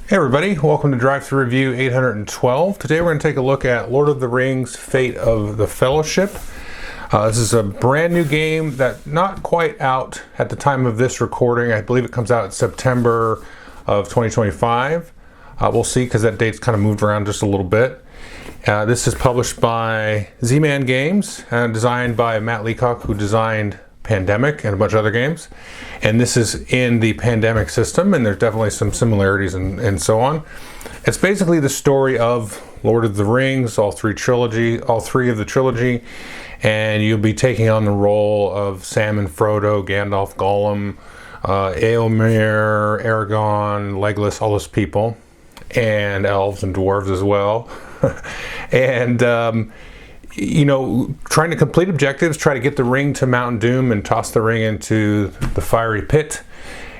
Hey everybody, welcome to Drive-Thru Review 812. Today we're going to take a look at Lord of the Rings: Fate of the Fellowship. This is a brand new game that's not quite out at the time of this recording. I believe it comes out in September of 2025. We'll see, because that date's kind of moved around just a little bit. This is published by Z-Man Games and designed by Matt Leacock, who designed Pandemic and a bunch of other games. And this is in the Pandemic system, and there's definitely some similarities and so on. It's basically the story of Lord of the Rings, all three of the trilogy, and you'll be taking on the role of Sam and Frodo, Gandalf, Gollum, Éomer, Aragorn, Legolas, all those people, and elves and dwarves as well. And trying to complete objectives, try to get the ring to Mount Doom and toss the ring into the fiery pit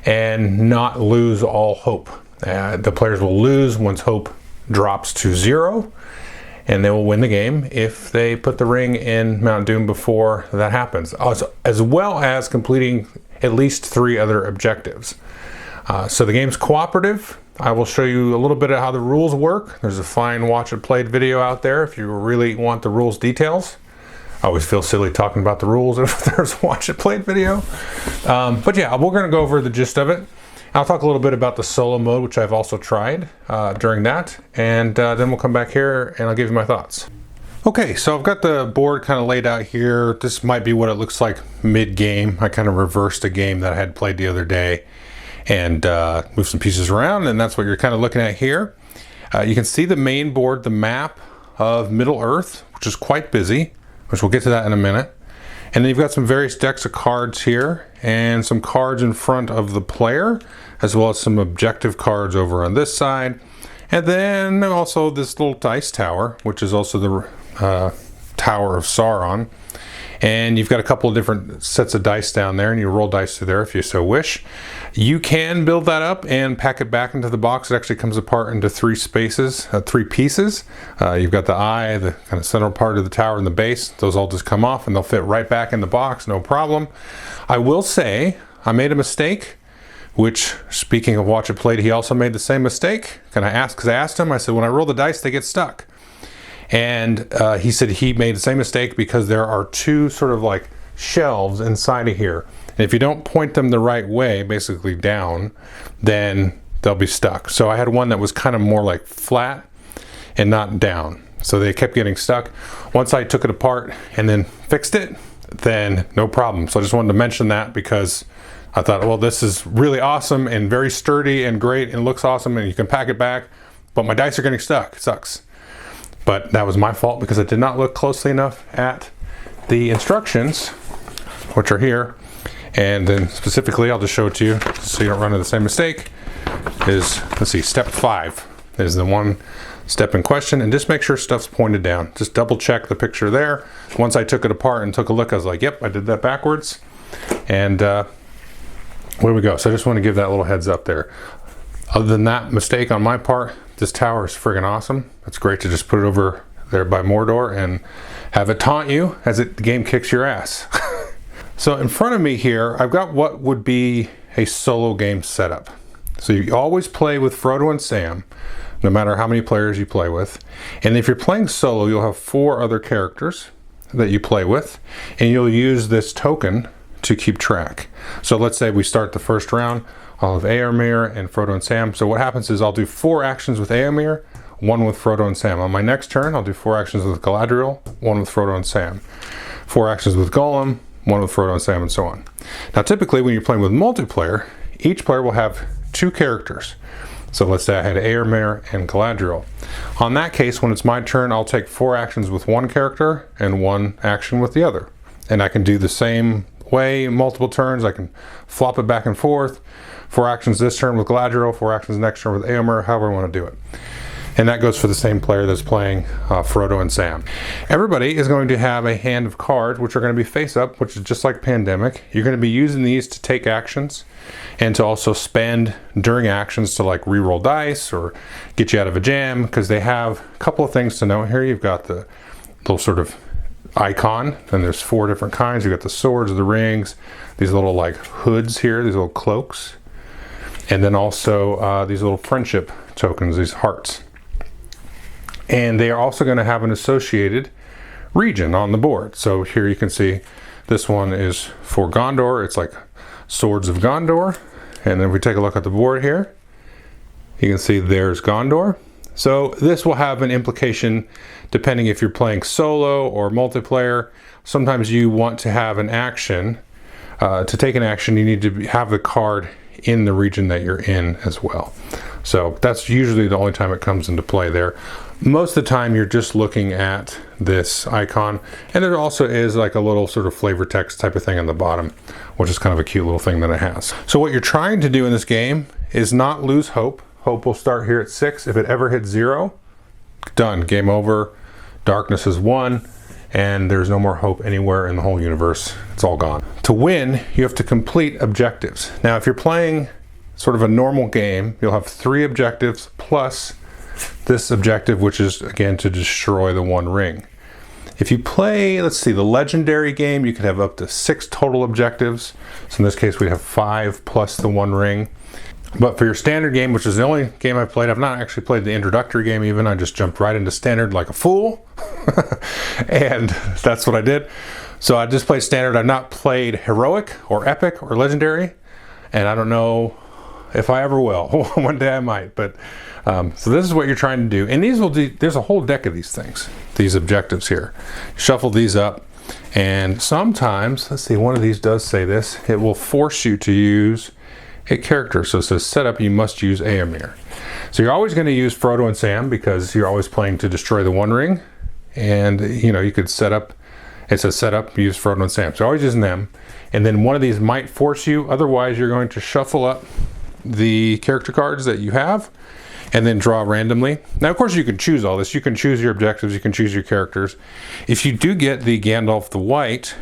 and not lose all hope. The players will lose once hope drops to 0, and they will win the game if they put the ring in Mount Doom before that happens, as well as completing at least 3 other objectives. So the game's cooperative. I will show you a little bit of how the rules work. There's a fine watch it played video out there if you really want the rules details. I always feel silly talking about the rules if there's a watch it played video. But yeah, we're going to go over the gist of it. I'll talk a little bit about the solo mode, which I've also tried during that. And then we'll come back here and I'll give you my thoughts. Okay, so I've got the board kind of laid out here. This might be what it looks like mid-game. I kind of reversed a game that I had played the other day and move some pieces around, and that's what you're kind of looking at here. You can see the main board, the map of Middle-earth, which is quite busy, which we'll get to that in a minute. And then you've got some various decks of cards here, and some cards in front of the player, as well as some objective cards over on this side. And then also this little dice tower, which is also the Tower of Sauron. And you've got a couple of different sets of dice down there, and you roll dice through there if you so wish. You can build that up and pack it back into the box. It actually comes apart into 3 pieces. You've got the eye, the kind of central part of the tower, and the base. Those all just come off and they'll fit right back in the box, no problem. I will say I made a mistake, which, speaking of watch it played, he also made the same mistake. Because I asked him, I said, when I roll the dice, they get stuck. And he said he made the same mistake because there are 2 sort of like shelves inside of here. And if you don't point them the right way, basically down, then they'll be stuck. So I had one that was kind of more like flat and not down. So they kept getting stuck. Once I took it apart and then fixed it, then no problem. So I just wanted to mention that because I thought, well, this is really awesome and very sturdy and great and looks awesome and you can pack it back, but my dice are getting stuck. It sucks. But that was my fault because I did not look closely enough at the instructions, which are here. And then specifically, I'll just show it to you so you don't run into the same mistake. Let's see, step 5 is the one step in question. And just make sure stuff's pointed down. Just double check the picture there. Once I took it apart and took a look, I was like, yep, I did that backwards. And where we go. So I just want to give that little heads up there. Other than that mistake on my part, this tower is friggin' awesome. It's great to just put it over there by Mordor and have it taunt you as the game kicks your ass. So in front of me here, I've got what would be a solo game setup. So you always play with Frodo and Sam, no matter how many players you play with. And if you're playing solo, you'll have 4 other characters that you play with, and you'll use this token to keep track. So let's say we start the first round. I'll have Éomer and Frodo and Sam. So what happens is I'll do 4 actions with Éomer, 1 with Frodo and Sam. On my next turn, I'll do 4 actions with Galadriel, 1 with Frodo and Sam. 4 actions with Gollum, 1 with Frodo and Sam, and so on. Now typically when you're playing with multiplayer, each player will have 2 characters. So let's say I had Éomer and Galadriel. On that case, when it's my turn, I'll take 4 actions with one character and 1 action with the other. And I can do the same way multiple turns. I can flop it back and forth. 4 actions this turn with Galadriel, 4 actions next turn with Éomer, however I want to do it. And that goes for the same player that's playing Frodo and Sam. Everybody is going to have a hand of cards, which are going to be face up, which is just like Pandemic. You're going to be using these to take actions and to also spend during actions to like re-roll dice or get you out of a jam, because they have a couple of things to know here. You've got the little sort of icon, and there's 4 different kinds. You've got the swords, the rings, these little like hoods here, these little cloaks. And then also these little friendship tokens, these hearts. And they are also going to have an associated region on the board. So here you can see this one is for Gondor. It's like Swords of Gondor. And then if we take a look at the board here, you can see there's Gondor. So this will have an implication depending if you're playing solo or multiplayer. Sometimes you want to have an action. To take an action, you need to have the card in the region that you're in as well. So that's usually the only time it comes into play there. Most of the time you're just looking at this icon, and there also is like a little sort of flavor text type of thing on the bottom, which is kind of a cute little thing that it has. So what you're trying to do in this game is not lose hope. Hope will start here at 6. If it ever hits 0, done, game over. Darkness is won, and there's no more hope anywhere in the whole universe. It's all gone. To win, you have to complete objectives. Now, if you're playing sort of a normal game, you'll have 3 objectives plus this objective, which is again to destroy the one ring. If you play, let's see, the legendary game, you could have up to 6 total objectives. So in this case, we'd have 5 plus the one ring. But for your standard game, which is the only game I've played, I've not actually played the introductory game even. I just jumped right into standard like a fool. And that's what I did. So I just played standard. I've not played heroic or epic or legendary. And I don't know if I ever will. One day I might. But so this is what you're trying to do. And these will do, there's a whole deck of these things, these objectives here. Shuffle these up. And sometimes, let's see, one of these does say this. It will force you to use a character. So it says setup, you must use Éomer. So you're always going to use Frodo and Sam because you're always playing to destroy the One Ring. And you know, you could set up, it says setup, use Frodo and Sam. So always using them. And then one of these might force you. Otherwise, you're going to shuffle up the character cards that you have and then draw randomly. Now, of course, you can choose all this. You can choose your objectives. You can choose your characters. If you do get the Gandalf the White,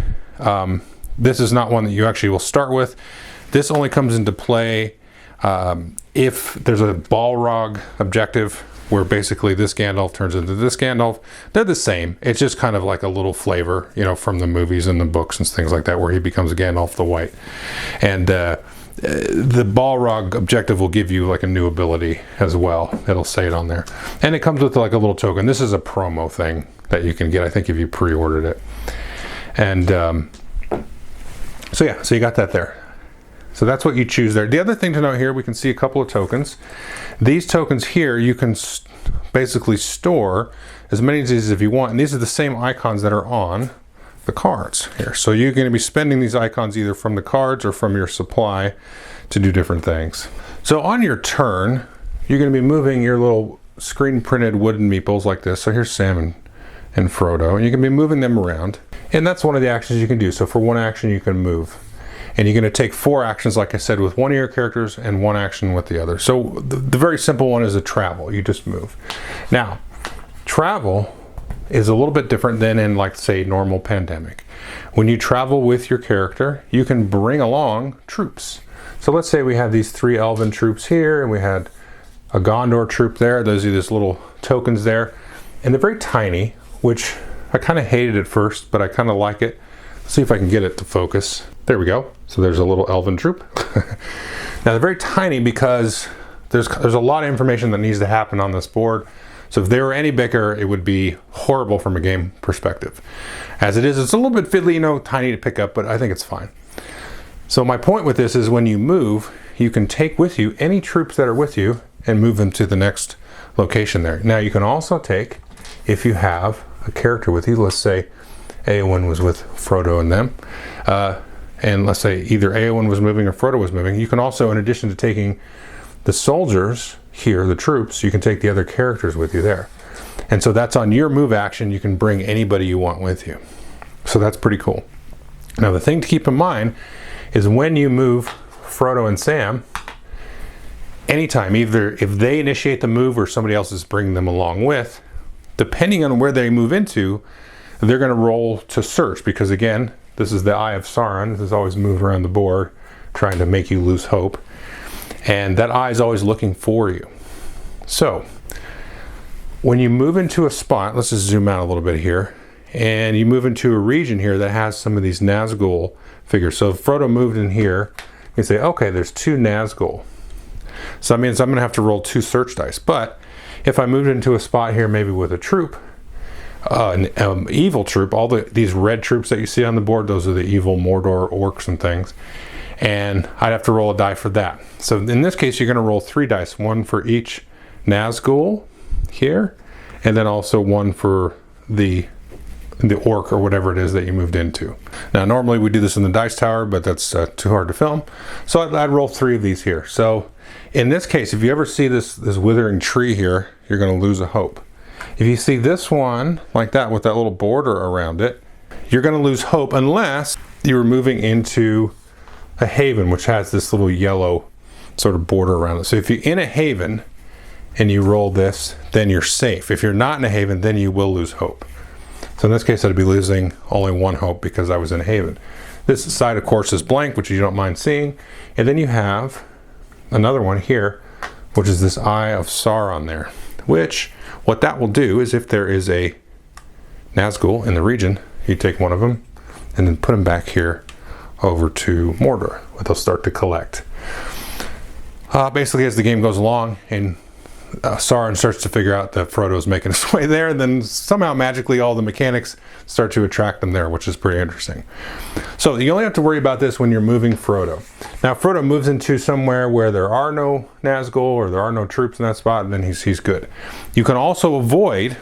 this is not one that you actually will start with. This only comes into play if there's a Balrog objective where basically this Gandalf turns into this Gandalf. They're the same. It's just kind of like a little flavor, you know, from the movies and the books and things like that, where he becomes Gandalf the White. And the Balrog objective will give you like a new ability as well. It'll say it on there. And it comes with like a little token. This is a promo thing that you can get, I think, if you pre-ordered it. And so yeah, so you got that there. So that's what you choose there. The other thing to note here, we can see a couple of tokens. These tokens here, you can basically store as many of these as you want. And these are the same icons that are on the cards here. So you're going to be spending these icons either from the cards or from your supply to do different things. So on your turn, you're going to be moving your little screen printed wooden meeples like this. So here's Sam and Frodo, and you can be moving them around. And that's one of the actions you can do. So for one action, you can move. And you're going to take 4 actions, like I said, with one of your characters and 1 action with the other. So the very simple one is a travel. You just move. Now, travel is a little bit different than in, like, say, normal Pandemic. When you travel with your character, you can bring along troops. So let's say we have these 3 elven troops here, and we had a Gondor troop there. Those are these little tokens there. And they're very tiny, which I kind of hated at first, but I kind of like it. Let's see if I can get it to focus. There we go. So there's a little elven troop. Now they're very tiny because there's a lot of information that needs to happen on this board. So if they were any bigger, it would be horrible from a game perspective. As it is, it's a little bit fiddly, you know, tiny to pick up, but I think it's fine. So my point with this is when you move, you can take with you any troops that are with you and move them to the next location there. Now you can also take, if you have a character with you, let's say Éowyn was with Frodo and them, and let's say either Éowyn was moving or Frodo was moving, you can also, in addition to taking the soldiers here, the troops, you can take the other characters with you there. And so that's on your move action. You can bring anybody you want with you. So that's pretty cool. Now the thing to keep in mind is when you move Frodo and Sam, anytime, either if they initiate the move or somebody else is bringing them along with, depending on where they move into, they're going to roll to search, because again, this is the Eye of Sauron. This is always moved around the board, trying to make you lose hope. And that eye is always looking for you. So, when you move into a spot, let's just zoom out a little bit here, and you move into a region here that has some of these Nazgul figures. So if Frodo moved in here, you say, okay, there's 2 Nazgul. So that means I'm going to have to roll 2 search dice. But if I moved into a spot here, maybe with a troop, an evil troop, all these red troops that you see on the board, those are the evil Mordor orcs and things. And I'd have to roll a die for that. So in this case, you're going to roll 3 dice, 1 for each Nazgul here, and then also 1 for the orc or whatever it is that you moved into. Now normally we do this in the dice tower, but that's too hard to film. So I'd roll 3 of these here. So in this case, if you ever see this withering tree here, you're going to lose a hope. If you see this one like that with that little border around it, you're going to lose hope unless you're moving into a haven, which has this little yellow sort of border around it. So if you're in a haven and you roll this, then you're safe. If you're not in a haven, then you will lose hope. So in this case, I'd be losing only 1 hope because I was in a haven. This side, of course, is blank, which you don't mind seeing. And then you have another one here, which is this Eye of Sauron there, which what that will do is if there is a Nazgul in the region, you take 1 of them and then put them back here over to Mordor, where they'll start to collect. Basically, as the game goes along and Sauron starts to figure out that Frodo's making his way there, and then somehow magically all the mechanics start to attract them there, which is pretty interesting. So you only have to worry about this when you're moving Frodo. Now if Frodo moves into somewhere where there are no Nazgul or there are no troops in that spot, then he's good. You can also avoid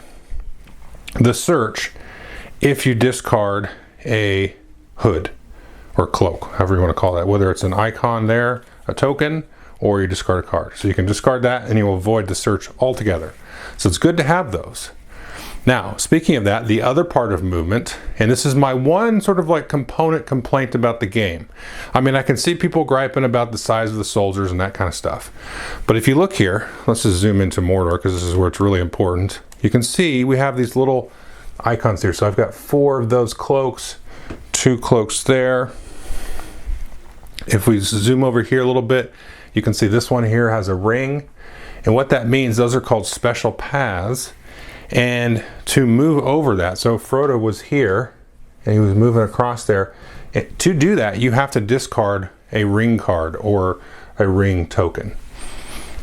the search if you discard a hood or cloak, however you want to call that, whether it's an icon there, a token, or you discard a card. So you can discard that and you will avoid the search altogether. So it's good to have those. Now, speaking of that, the other part of movement, and this is my one sort of like complaint about the game. I mean, I can see people griping about the size of the soldiers and that kind of stuff. But if you look here, let's just zoom into Mordor because this is where it's really important. You can see we have these little icons here. So I've got 4 of those cloaks, 2 cloaks there. If we zoom over here a little bit, you can see this one here has a ring. And what that means, those are called special paths. And to move over that, so Frodo was here and he was moving across there. To do that, you have to discard a ring card or a ring token.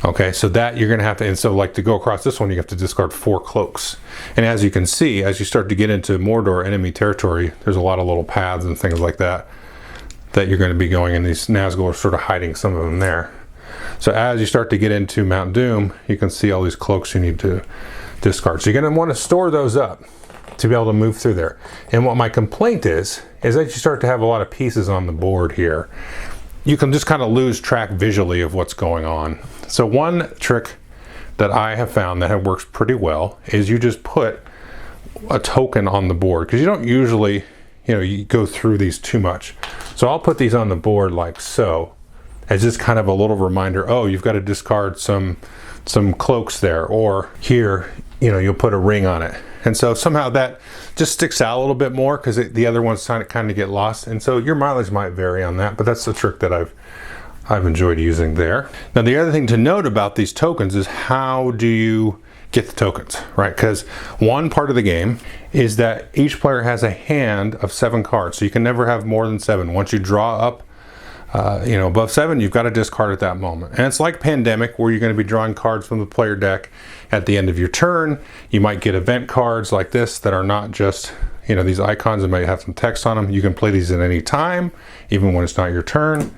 Okay, so that you're gonna have to, and so like to go across this one, you have to discard 4 cloaks. And as you can see, as you start to get into Mordor enemy territory, there's a lot of little paths and things like that you're going to be going, and these Nazgul are sort of hiding some of them there. So as you start to get into Mount Doom, you can see all these cloaks you need to discard. So you're going to want to store those up to be able to move through there. And what my complaint is that you start to have a lot of pieces on the board here. You can just kind of lose track visually of what's going on. So one trick that I have found that works pretty well is you just put a token on the board, because you don't usually, you go through these too much. So I'll put these on the board like so, as just kind of a little reminder, oh, you've got to discard some cloaks there, or here, you'll put a ring on it. And so somehow that just sticks out a little bit more because the other ones kind of get lost. And so your mileage might vary on that, but that's the trick that I've enjoyed using there. Now the other thing to note about these tokens is how do you get the tokens, right? Because one part of the game is that each player has a hand of 7 cards, so you can never have more than 7. Once you draw up above 7, you've got to discard at that moment. And it's like Pandemic, where you're going to be drawing cards from the player deck at the end of your turn. You might get event cards like this that are not just these icons that might have some text on them. You can play these at any time, even when it's not your turn,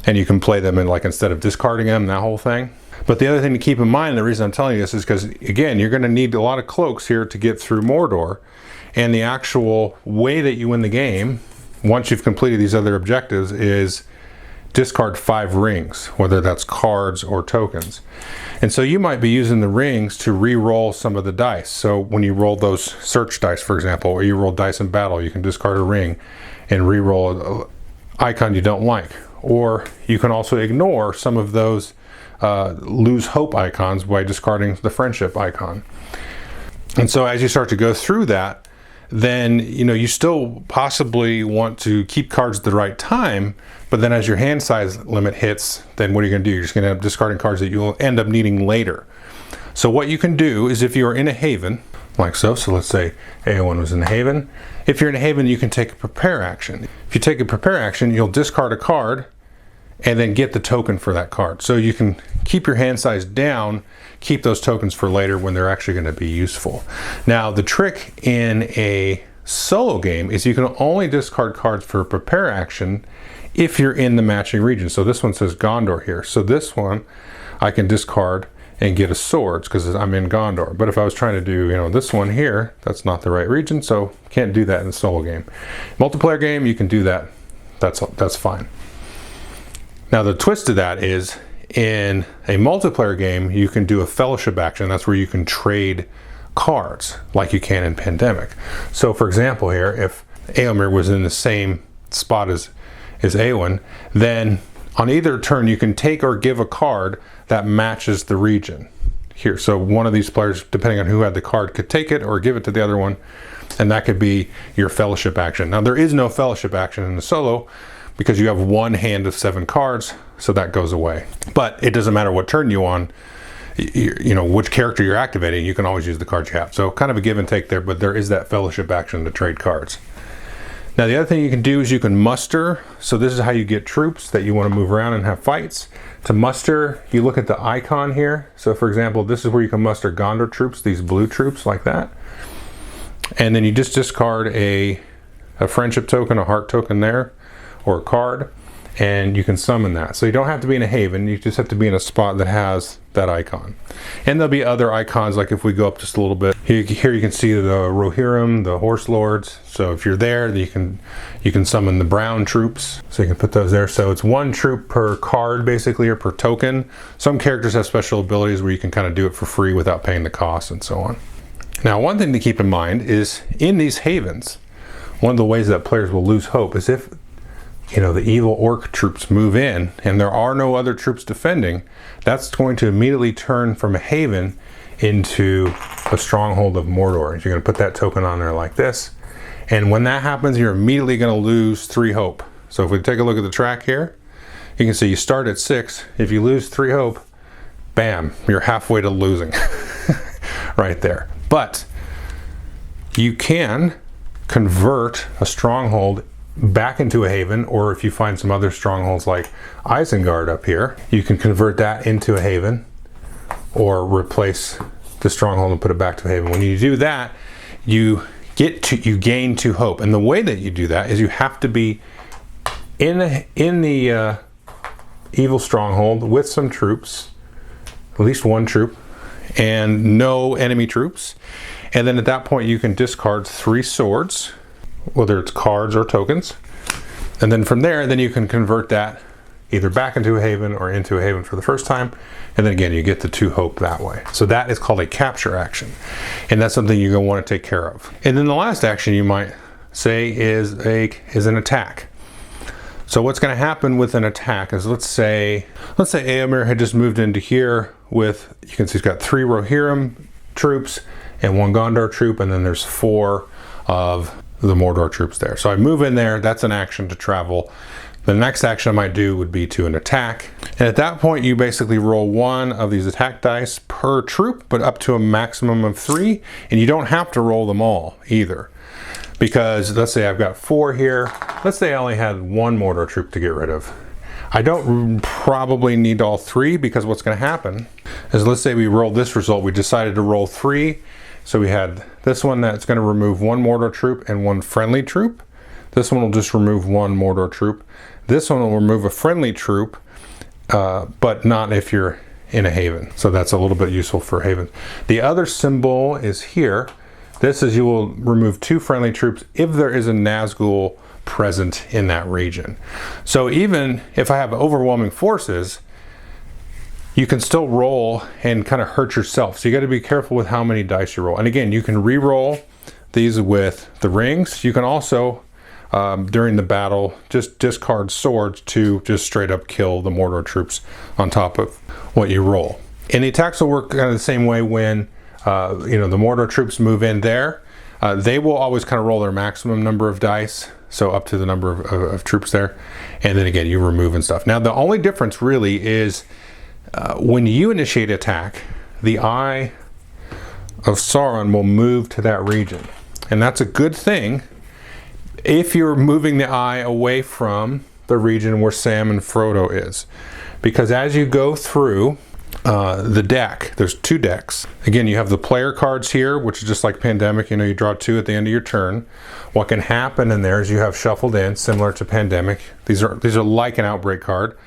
and you can play them in, like, instead of discarding them, that whole thing. But the other thing to keep in mind, and the reason I'm telling you this is because, again, you're going to need a lot of cloaks here to get through Mordor. And the actual way that you win the game, once you've completed these other objectives, is discard 5 rings, whether that's cards or tokens. And so you might be using the rings to re-roll some of the dice. So when you roll those search dice, for example, or you roll dice in battle, you can discard a ring and re-roll an icon you don't like. Or you can also ignore some of those lose hope icons by discarding the friendship icon. And so as you start to go through that, then you still possibly want to keep cards at the right time, but then as your hand size limit hits, then what are you going to do? You're just going to end up discarding cards that you'll end up needing later. So what you can do is, if you're in a haven like so let's say Eowyn was in a haven. If you're in a haven, you can take a prepare action. If you take a prepare action, you'll discard a card, and then get the token for that card. So you can keep your hand size down, keep those tokens for later when they're actually going to be useful. Now, the trick in a solo game is you can only discard cards for a prepare action if you're in the matching region. So this one says Gondor here. So this one I can discard and get a swords because I'm in Gondor. But if I was trying to do, this one here, that's not the right region, so can't do that in a solo game. Multiplayer game, you can do that. That's fine. Now the twist to that is in a multiplayer game, you can do a fellowship action. That's where you can trade cards like you can in Pandemic. So for example here, if Éomer was in the same spot as Éowyn, then on either turn you can take or give a card that matches the region here. So one of these players, depending on who had the card, could take it or give it to the other one, and that could be your fellowship action. Now there is no fellowship action in the solo because you have one hand of 7 cards, so that goes away. But it doesn't matter what turn you're on, which character you're activating, you can always use the cards you have. So kind of a give and take there, but there is that fellowship action to trade cards. Now the other thing you can do is you can muster. So this is how you get troops that you want to move around and have fights. To muster, you look at the icon here. So for example, this is where you can muster Gondor troops, these blue troops like that. And then you just discard a friendship token, a heart token there, or a card, and you can summon that. So you don't have to be in a haven, you just have to be in a spot that has that icon. And there'll be other icons, like if we go up just a little bit, here you can see the Rohirrim, the Horse Lords. So if you're there, you can summon the brown troops. So you can put those there. So it's 1 troop per card basically, or per token. Some characters have special abilities where you can kind of do it for free without paying the cost and so on. Now one thing to keep in mind is in these havens, one of the ways that players will lose hope is if the evil orc troops move in and there are no other troops defending, that's going to immediately turn from a haven into a stronghold of Mordor. You're going to put that token on there like this, and when that happens, you're immediately going to lose 3 hope. So if we take a look at the track here, you can see you start at 6. If you lose 3 hope, bam, you're halfway to losing right there. But you can convert a stronghold back into a haven, or if you find some other strongholds like Isengard up here, you can convert that into a haven or replace the stronghold and put it back to a haven. When you do that, you gain 2 hope. And the way that you do that is you have to be in the evil stronghold with some troops, at least 1 troop, and no enemy troops. And then at that point you can discard 3 swords, whether it's cards or tokens, and then from there, then you can convert that either back into a haven or into a haven for the first time, and then again you get the 2 hope that way. So that is called a capture action, and that's something you're going to want to take care of. And then the last action you might say is an attack. So what's going to happen with an attack is, let's say Éomer had just moved into here with, you can see he's got 3 Rohirrim troops and 1 Gondor troop, and then there's 4 of the Mordor troops there. So I move in there, that's an action to travel. The next action I might do would be to an attack. And at that point you basically roll 1 of these attack dice per troop, but up to a maximum of 3, and you don't have to roll them all either. Because let's say I've got 4 here, let's say I only had 1 Mordor troop to get rid of. I don't probably need all 3, because what's going to happen is, let's say we rolled this result, we decided to roll 3. So we had this one that's going to remove 1 Mordor troop and 1 friendly troop. This one will just remove 1 Mordor troop. This one will remove a friendly troop, but not if you're in a haven. So that's a little bit useful for haven. The other symbol is here. This is, you will remove 2 friendly troops if there is a Nazgul present in that region. So even if I have overwhelming forces, you can still roll and kind of hurt yourself. So you got to be careful with how many dice you roll. And again, you can re-roll these with the rings. You can also, during the battle, just discard swords to just straight up kill the Mordor troops on top of what you roll. And the attacks will work kind of the same way when the Mordor troops move in there. They will always kind of roll their maximum number of dice, so up to the number of troops there. And then again, you remove and stuff. Now the only difference really is when you initiate attack, the Eye of Sauron will move to that region. And that's a good thing if you're moving the eye away from the region where Sam and Frodo is. Because as you go through the deck, there's 2 decks. Again, you have the player cards here, which is just like Pandemic. You know, you draw 2 at the end of your turn. What can happen in there is you have shuffled in, similar to Pandemic. These are like an Outbreak card,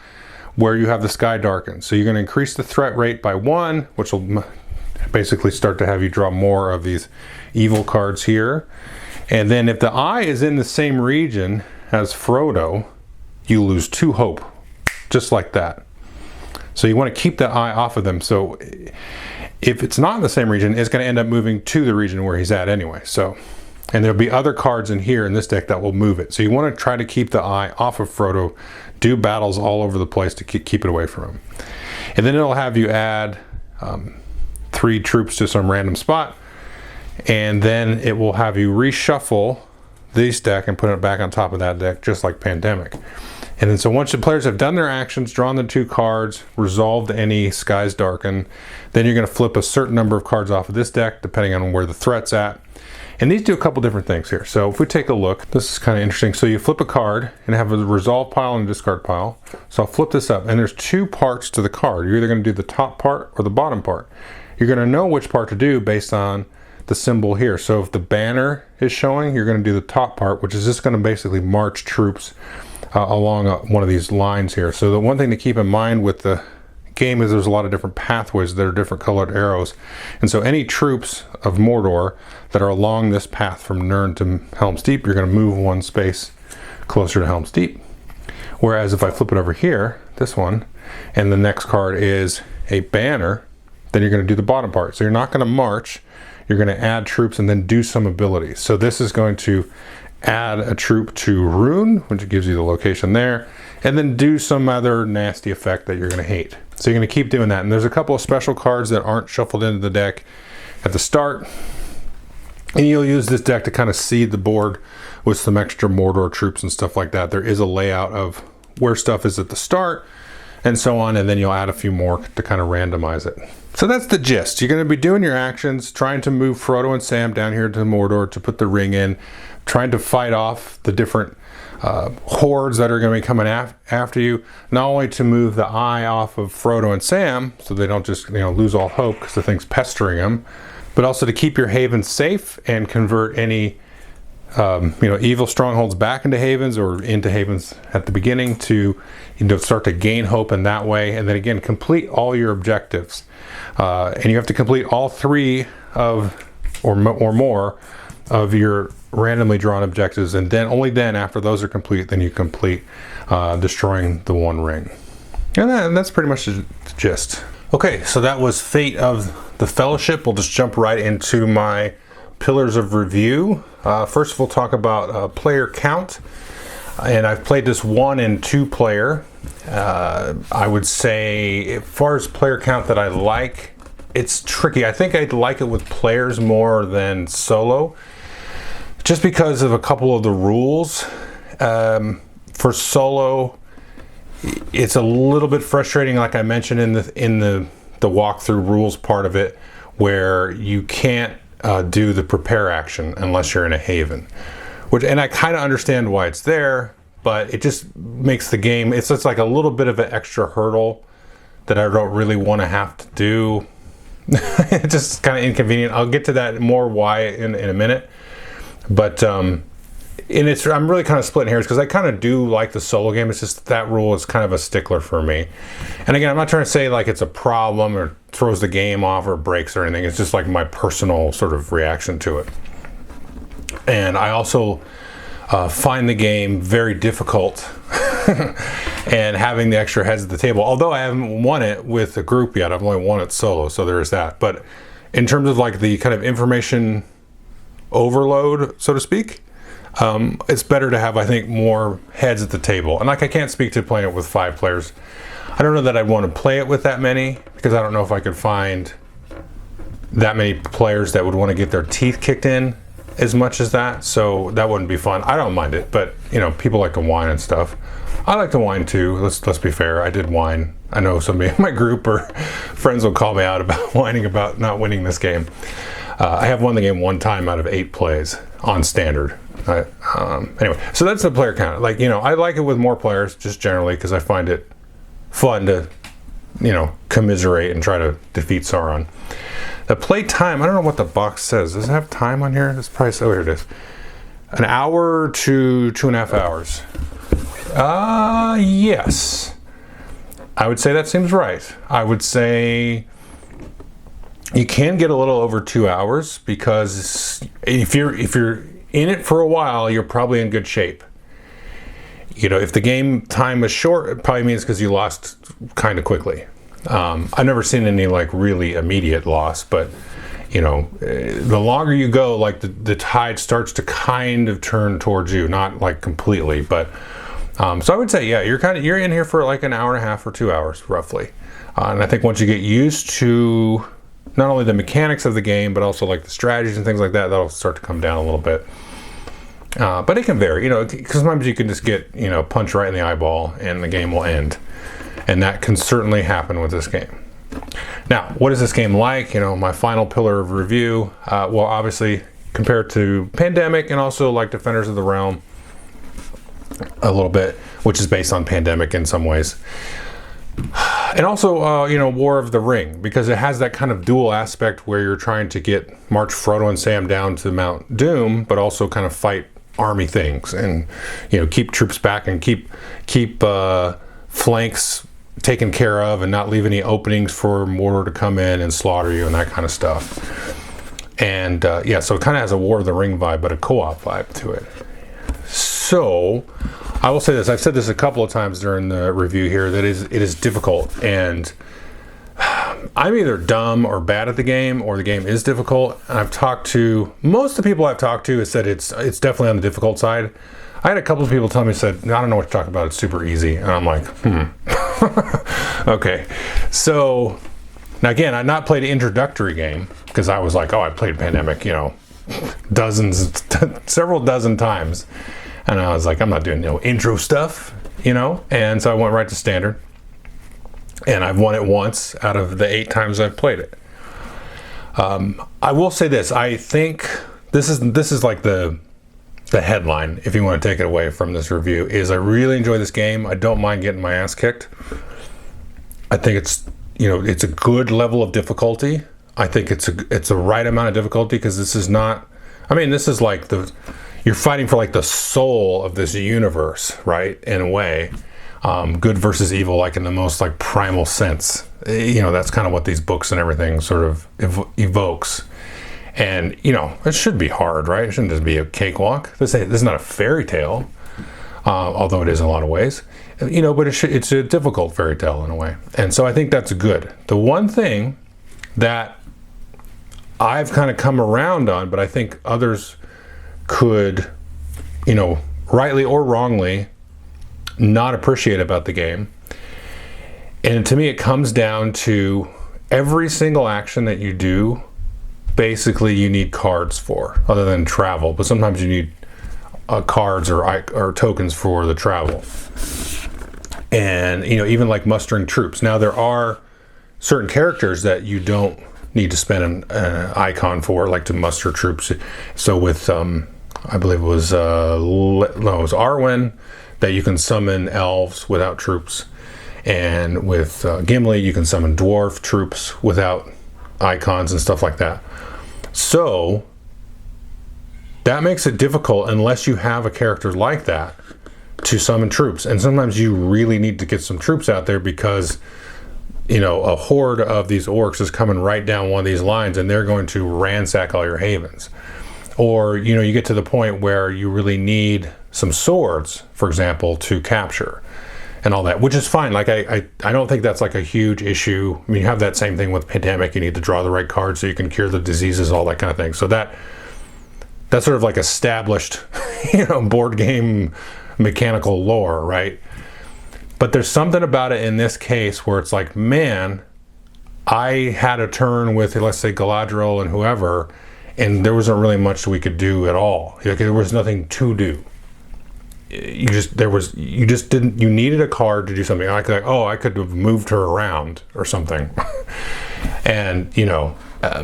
where you have the sky darken. So you're going to increase the threat rate by 1, which will basically start to have you draw more of these evil cards here. And then if the eye is in the same region as Frodo, you lose 2 hope, just like that. So you want to keep that eye off of them. So if it's not in the same region, it's going to end up moving to the region where he's at anyway. So, and there'll be other cards in here in this deck that will move it. So you want to try to keep the eye off of Frodo, do battles all over the place to keep it away from him. And then it'll have you add 3 troops to some random spot. And then it will have you reshuffle this deck and put it back on top of that deck, just like Pandemic. And then so once the players have done their actions, drawn the 2 cards, resolved any skies darken, then you're going to flip a certain number of cards off of this deck, depending on where the threat's at. And these do a couple different things here. So if we take a look, this is kind of interesting. So you flip a card and have a resolve pile and a discard pile. So I'll flip this up, and there's 2 parts to the card. You're either going to do the top part or the bottom part. You're going to know which part to do based on the symbol here. So if the banner is showing, you're going to do the top part, which is just going to basically march troops along one of these lines here. So the one thing to keep in mind with the game is there's a lot of different pathways that are different colored arrows. And so any troops of Mordor that are along this path from Nirn to Helm's Deep, you're going to move 1 space closer to Helm's Deep. Whereas if I flip it over here, this one, and the next card is a banner, then you're going to do the bottom part. So you're not going to march, you're going to add troops and then do some abilities. So this is going to add a troop to Rune, which gives you the location there, and then do some other nasty effect that you're going to hate. So you're going to keep doing that. And there's a couple of special cards that aren't shuffled into the deck at the start. And you'll use this deck to kind of seed the board with some extra Mordor troops and stuff like that. There is a layout of where stuff is at the start and so on, and then you'll add a few more to kind of randomize it. So that's the gist. You're going to be doing your actions, trying to move Frodo and Sam down here to Mordor to put the ring in, trying to fight off the different hordes that are going to be coming after you, not only to move the eye off of Frodo and Sam so they don't just lose all hope because the thing's pestering them, but also to keep your havens safe and convert any evil strongholds back into havens or into havens at the beginning to start to gain hope in that way. And then again, complete all your objectives, and you have to complete all 3 of or more of your randomly drawn objectives, and then only then after those are complete, then you complete destroying the 1 ring. And that's pretty much the gist. Okay, so that was Fate of the Fellowship. We'll just jump right into my pillars of review. First we'll talk about player count, and I've played this 1 and 2 player. I would say as far as player count that I like, it's tricky. I think I'd like it with players more than solo, just because of a couple of the rules. For solo, it's a little bit frustrating, like I mentioned in the walkthrough rules part of it, where you can't do the prepare action unless you're in a haven. And I kind of understand why it's there, but it just makes the game, it's just like a little bit of an extra hurdle that I don't really want to have to do. It's just kind of inconvenient. I'll get to that more why in a minute. But I'm really kind of splitting hairs because I kind of do like the solo game. It's just that rule is kind of a stickler for me. And again, I'm not trying to say like it's a problem or throws the game off or breaks or anything. It's just like my personal sort of reaction to it. And I also find the game very difficult and having the extra heads at the table. Although I haven't won it with a group yet, I've only won it solo, so there is that. But in terms of like the kind of information overload, so to speak, it's better to have, I think, more heads at the table. And like, I can't speak to playing it with 5 players. I don't know that I'd want to play it with that many, because I don't know if I could find that many players that would want to get their teeth kicked in as much as that. So that wouldn't be fun. I don't mind it, but people like to whine and stuff. I like to whine too. Let's be fair. I did whine. I know somebody in my group or friends will call me out about whining about not winning this game. I have won the game 1 time out of 8 plays on standard. Anyway, so that's the player count. Like, I like it with more players just generally because I find it fun to, commiserate and try to defeat Sauron. The play time, I don't know what the box says. Does it have time on here? This price, oh, here it is. An hour to 2.5 hours. Yes. I would say that seems right. I would say you can get a little over 2 hours because if you're in it for a while, you're probably in good shape. If the game time is short, it probably means because you lost kind of quickly. I've never seen any like really immediate loss, but the longer you go, like the tide starts to kind of turn towards you, not like completely, but so I would say, yeah, you're in here for like an hour and a half or 2 hours roughly. And I think once you get used to not only the mechanics of the game, but also like the strategies and things like that, that'll start to come down a little bit. But it can vary, because sometimes you can just get, punched right in the eyeball and the game will end. And that can certainly happen with this game. Now, what is this game like? My final pillar of review, well, obviously compared to Pandemic and also like Defenders of the Realm a little bit, which is based on Pandemic in some ways. And also, War of the Ring, because it has that kind of dual aspect where you're trying to march Frodo and Sam down to Mount Doom, but also kind of fight army things and, keep troops back and keep flanks taken care of and not leave any openings for Mordor to come in and slaughter you and that kind of stuff. And so it kind of has a War of the Ring vibe, but a co-op vibe to it. So I will say this, I've said this a couple of times during the review here, that it is difficult, and I'm either dumb or bad at the game, or the game is difficult. And most of the people I've talked to have said it's definitely on the difficult side. I had a couple of people tell me, I don't know what to talk about, it's super easy. And I'm like, okay. So now again, I've not played an introductory game because I was like, I played Pandemic, several dozen times. And I was like, I'm not doing intro stuff, and so I went right to standard. And I've won it once out of the 8 times I've played it. I will say this, I think this is like the headline, if you want to take it away from this review, is I really enjoy this game. I don't mind getting my ass kicked. I think it's a good level of difficulty. I think it's the right amount of difficulty, because this is like you're fighting for like the soul of this universe, right? In a way, good versus evil, like in the most like primal sense. That's kind of what these books and everything sort of evokes. And it should be hard, right? It shouldn't just be a cakewalk. This is not a fairy tale, although it is in a lot of ways. But it's a difficult fairy tale in a way. And so I think that's good. The one thing that I've kind of come around on, but I think others could, rightly or wrongly, not appreciate about the game. And to me, it comes down to every single action that you do, basically you need cards for, other than travel. But sometimes you need cards or tokens for the travel. And, even like mustering troops. Now, there are certain characters that you don't need to spend an icon for, like to muster troops. So with, I believe it was Arwen, that you can summon elves without troops. And with Gimli, you can summon dwarf troops without icons and stuff like that. So that makes it difficult unless you have a character like that to summon troops. And sometimes you really need to get some troops out there because a horde of these orcs is coming right down one of these lines and they're going to ransack all your havens. Or, you get to the point where you really need some swords, for example, to capture and all that, which is fine. Like, I don't think that's like a huge issue. I mean, you have that same thing with Pandemic. You need to draw the right cards so you can cure the diseases, all that kind of thing. So that's sort of like established, board game mechanical lore, right? But there's something about it in this case where it's like, man, I had a turn with, let's say, Galadriel and whoever, and there wasn't really much we could do at all. Like, there was nothing to do. You needed a card to do something. I could have moved her around or something. And,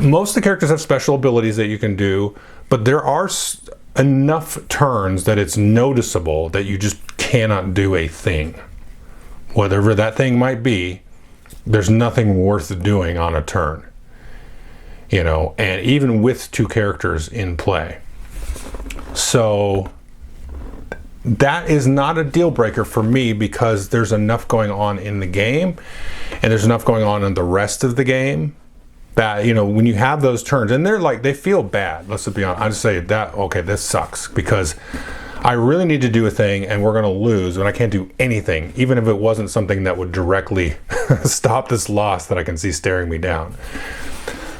most of the characters have special abilities that you can do, but there are enough turns that it's noticeable that you just cannot do a thing. Whatever that thing might be, there's nothing worth doing on a turn. And even with 2 characters in play. So that is not a deal breaker for me, because there's enough going on in the game and there's enough going on in the rest of the game that, when you have those turns, and they feel bad. Let's be honest. I just say that, okay, this sucks, because I really need to do a thing and we're going to lose and I can't do anything, even if it wasn't something that would directly stop this loss that I can see staring me down.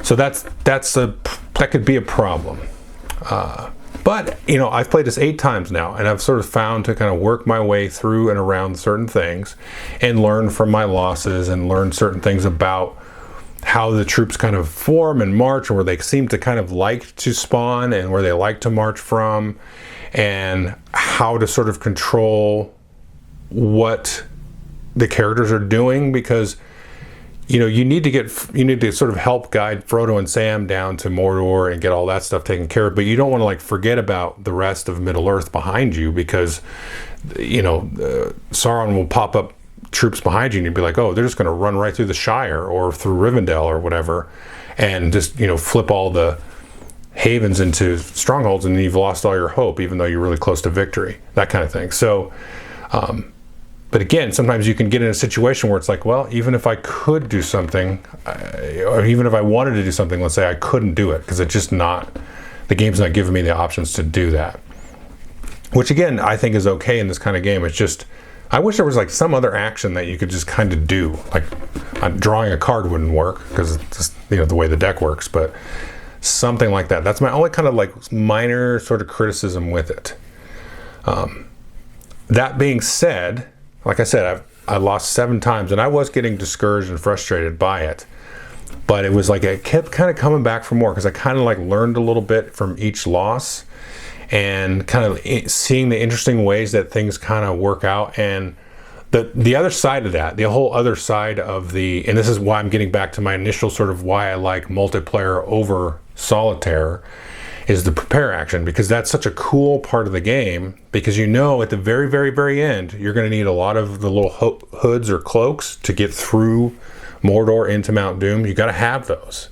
So that could be a problem. But I've played this 8 times now, and I've sort of found to kind of work my way through and around certain things and learn from my losses and learn certain things about how the troops kind of form and march, and where they seem to kind of like to spawn and where they like to march from, and how to sort of control what the characters are doing, because you need to sort of help guide Frodo and Sam down to Mordor and get all that stuff taken care of, but you don't want to forget about the rest of Middle-earth behind you, because Sauron will pop up troops behind you and you'd be like, oh, they're just going to run right through the Shire or through Rivendell or whatever, and just flip all the havens into strongholds, and you've lost all your hope, even though you're really close to victory, that kind of thing. So but again, sometimes you can get in a situation where it's like, well, even if I could do something, or even if I wanted to do something, let's say, I couldn't do it because the game's not giving me the options to do that. Which again, I think is okay in this kind of game. It's just, I wish there was some other action that you could just kind of do. Drawing a card wouldn't work because it's just, the way the deck works, but something like that. That's my only kind of minor sort of criticism with it. That being said, like I said, I lost 7 times, and I was getting discouraged and frustrated by it. But it was I kept kind of coming back for more, because I kind of learned a little bit from each loss, and kind of seeing the interesting ways that things kind of work out. And the other side of that, the whole other side of and this is why I'm getting back to my initial sort of why I like multiplayer over solitaire, is the prepare action, because that's such a cool part of the game, because at the very, very, very end, you're going to need a lot of the little hoods or cloaks to get through Mordor into Mount Doom. You got to have those.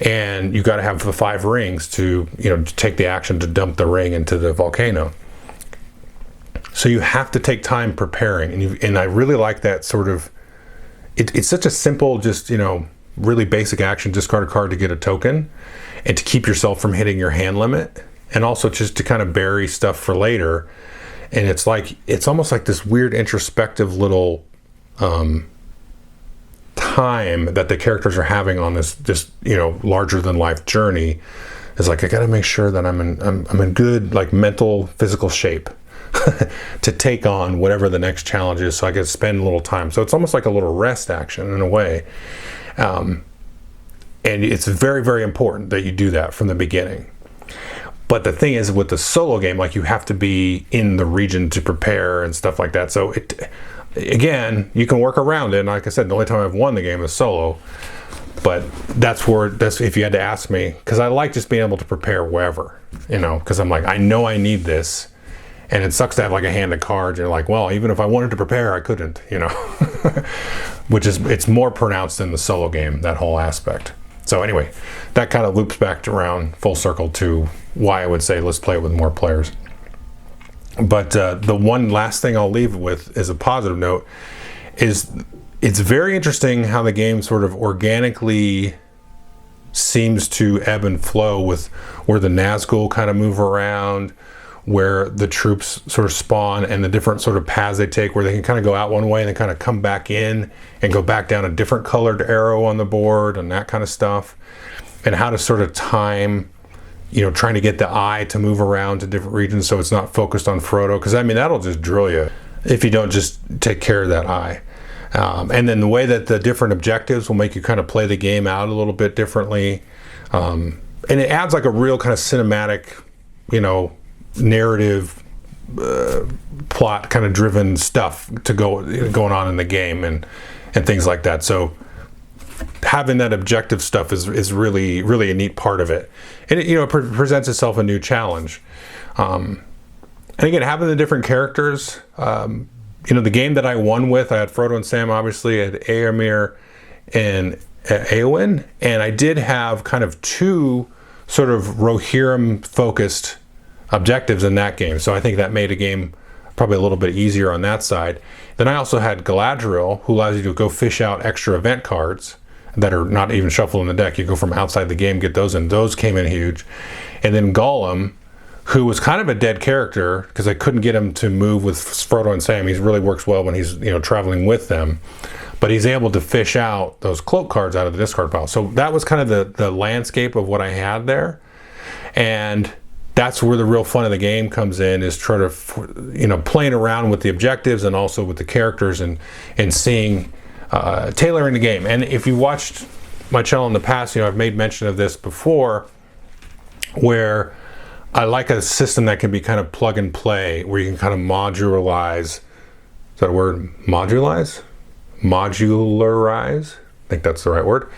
And you got to have the 5 rings to take the action to dump the ring into the volcano. So you have to take time preparing, and I really like that sort of, it's such a simple, just really basic action, discard a card to get a token, and to keep yourself from hitting your hand limit, and also just to kind of bury stuff for later. And it's almost like this weird introspective little time that the characters are having on this larger than life journey. Is I got to make sure that I'm in good mental, physical shape to take on whatever the next challenge is, so I can spend a little time. So it's almost like a little rest action in a way. And it's very, very important that you do that from the beginning. But the thing is, with the solo game, you have to be in the region to prepare and stuff like that. So again, you can work around it. And like I said, the only time I've won the game is solo. But that's if you had to ask me, because I like just being able to prepare wherever, because I'm I know I need this. And it sucks to have a hand of cards. You're well, even if I wanted to prepare, I couldn't, which is, it's more pronounced in the solo game, that whole aspect. So anyway, that kind of loops back around full circle to why I would say let's play it with more players. But the one last thing I'll leave with as a positive note is it's very interesting how the game sort of organically seems to ebb and flow with where the Nazgul kind of move around, where the troops sort of spawn, and the different sort of paths they take, where they can kind of go out one way and then kind of come back in and go back down a different colored arrow on the board and that kind of stuff, and how to sort of time, trying to get the eye to move around to different regions so it's not focused on Frodo, because that'll just drill you if you don't just take care of that eye. And then the way that the different objectives will make you kind of play the game out a little bit differently, and it adds a real kind of cinematic, narrative plot kind of driven stuff to going on in the game and things like that. So having that objective stuff is really a neat part of it, and it, you know, presents itself a new challenge. And again, having the different characters, you know, the game that I won with, I had Frodo and Sam, obviously, I had Éomer and Éowyn, and I did have kind of two sort of Rohirrim focused objectives in that game, so I think that made a game probably a little bit easier on that side. Then I also had Galadriel, who allows you to go fish out extra event cards that are not even shuffled in the deck. You go from outside the game, get those in. Those came in huge. And then Gollum, who was kind of a dead character because I couldn't get him to move with Frodo and Sam. He really works well when he's, you know, traveling with them. But he's able to fish out those cloak cards out of the discard pile. So that was kind of the landscape of what I had there. And that's where the real fun of the game comes in, is trying to, you know, playing around with the objectives and also with the characters and seeing, tailoring the game. And if you watched my channel in the past, you know, I've made mention of this before, where I like a system that can be kind of plug and play, where you can kind of modularize. Is that a word? Modularize? Modularize? I think that's the right word.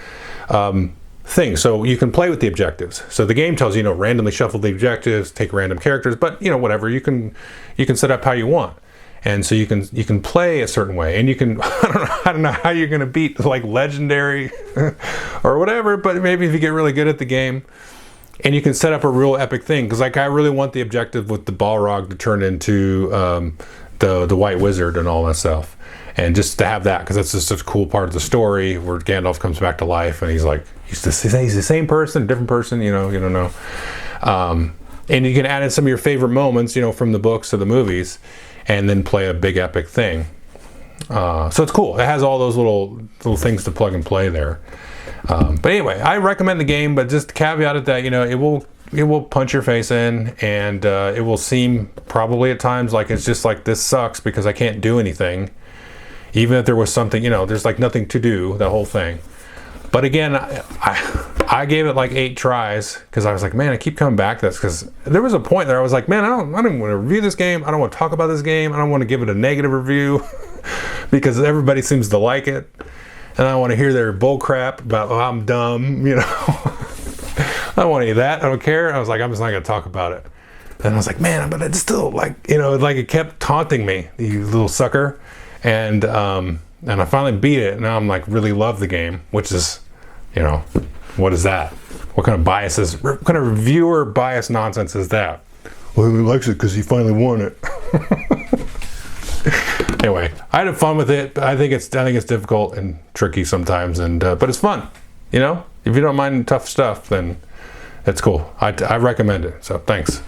Thing. So you can play with the objectives. So the game tells you, you know, randomly shuffle the objectives, take random characters, but you know, whatever, you can set up how you want. And so you can play a certain way, and you can I don't know how you're going to beat like legendary or whatever, but maybe if you get really good at the game, and you can set up a real epic thing, because like I really want the objective with the Balrog to turn into the White Wizard and all that stuff, and just to have that, because that's just such a cool part of the story where Gandalf comes back to life and he's like, he's the same person, different person, you know, you don't know. And you can add in some of your favorite moments, you know, from the books to the movies, and then play a big epic thing. So it's cool. It has all those little things to plug and play there. But anyway, I recommend the game, but just caveat it that, you know, it will punch your face in, and it will seem probably at times like it's just like, this sucks because I can't do anything. Even if there was something, you know, there's like nothing to do, the whole thing. But again, I gave it like 8 tries, because I was like, man, I keep coming back to this, because there was a point there I was like, man, I don't even want to review this game. I don't want to talk about this game. I don't want to give it a negative review because everybody seems to like it. And I don't want to hear their bull crap about, oh, I'm dumb, you know. I don't want any of that. I don't care. I was like, I'm just not going to talk about it. And I was like, man, but it's still like, you know, like it kept taunting me, you little sucker. And I finally beat it. And now I'm like, really love the game, which is, you know, what is that? What kind of biases, what kind of reviewer bias nonsense is that? Well, he likes it because he finally won it. Anyway, I had fun with it. But I think it's difficult and tricky sometimes, and but it's fun. You know, if you don't mind tough stuff, then it's cool. I recommend it. So thanks.